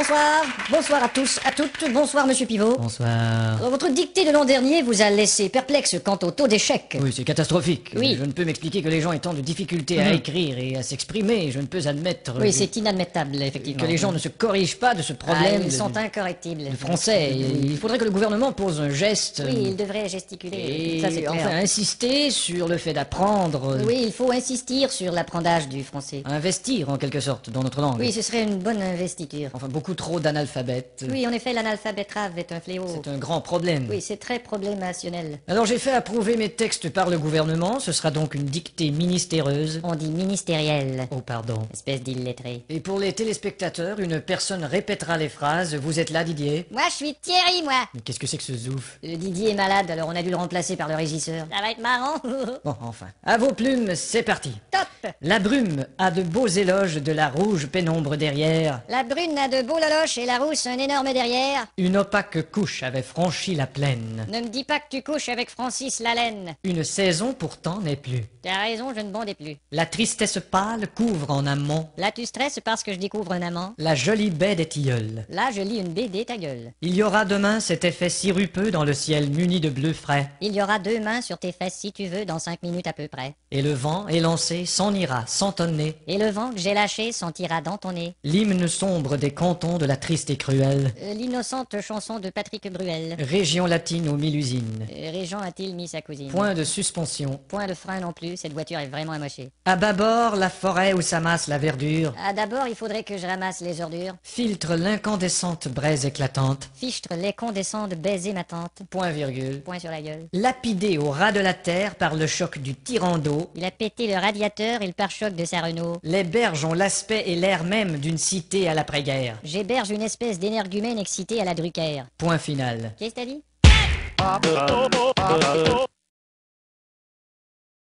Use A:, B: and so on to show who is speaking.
A: Bonsoir, bonsoir à tous, à toutes, bonsoir Monsieur Pivot.
B: Bonsoir.
A: Alors, votre dictée de l'an dernier vous a laissé perplexe quant au taux d'échec.
B: Oui, c'est catastrophique.
A: Oui.
B: Je ne peux m'expliquer que les gens aient tant de difficultés à écrire et à s'exprimer. Je ne peux admettre
A: Oui, c'est inadmettable, effectivement.
B: que les gens ne se corrigent pas de ce problème
A: Ils sont incorrectibles.
B: de français. Il faudrait que le gouvernement pose un geste.
A: Oui, il devrait gesticuler. Ça, c'est
B: Et
A: clair.
B: enfin insister sur le fait d'apprendre.
A: Oui, il faut insister sur l'apprentissage du français.
B: Investir en quelque sorte dans notre langue.
A: Oui, ce serait une bonne investiture.
B: Enfin, beaucoup trop d'analphabètes.
A: Oui, en effet, l'analphabétrave est un fléau.
B: C'est un grand problème.
A: Oui, c'est très problémationnel.
B: Alors j'ai fait approuver mes textes par le gouvernement. Ce sera donc une dictée ministéreuse.
A: On dit ministériel.
B: Oh, pardon.
A: Espèce d'illettré.
B: Et pour les téléspectateurs, une personne répétera les phrases. Vous êtes là, Didier?
A: Moi, je suis Thierry, moi.
B: Mais qu'est-ce que c'est que ce zouf?
A: Didier est malade, alors on a dû le remplacer par le régisseur. Ça va être marrant.
B: Bon, enfin. À vos plumes, c'est parti.
A: Top.
B: La brume a de beaux éloges de la rouge pénombre derrière.
A: La brune a de beaux laloches et la rousse un énorme derrière.
B: Une opaque couche avait franchi la plaine.
A: Ne me dis pas que tu couches avec Francis Lalaine.
B: Une saison pourtant n'est plus.
A: T'as raison, je ne bondais plus.
B: La tristesse pâle couvre en amont
A: Là, tu stresses parce que je découvre un amant.
B: la jolie baie des tilleuls.
A: Là, je lis une BD, ta gueule.
B: Il y aura demain cet effet sirupeux dans le ciel muni de bleu frais.
A: Il y aura 2 mains sur tes fesses si tu veux, dans 5 minutes à peu près.
B: Et le vent, élancé, s'en ira, s'entonner.
A: Et le vent que j'ai lâché sentira dans ton nez.
B: L'hymne sombre des cantons de la triste et cruelle
A: L'innocente chanson de Patrick Bruel.
B: région latine aux 1000 usines.
A: Régent a-t-il mis sa cousine?
B: Point de suspension.
A: Point de frein non plus, cette voiture est vraiment amochée.
B: À bâbord, la forêt où s'amasse la verdure
A: Ah, d'abord, il faudrait que je ramasse les ordures.
B: filtre l'incandescente braise éclatante.
A: Fichtre les condescends de baiser ma tante.
B: Point virgule.
A: Point sur la gueule.
B: Lapidé au ras de la terre par le choc du tyran d'eau,
A: Il a pété le radiateur et le pare-choc de sa Renault.
B: les berges ont l'aspect et l'air même d'une cité à l'après-guerre.
A: J'héberge une espèce d'énergumène excité à la Drucker.
B: Point final.
A: Qu'est-ce que t'as dit?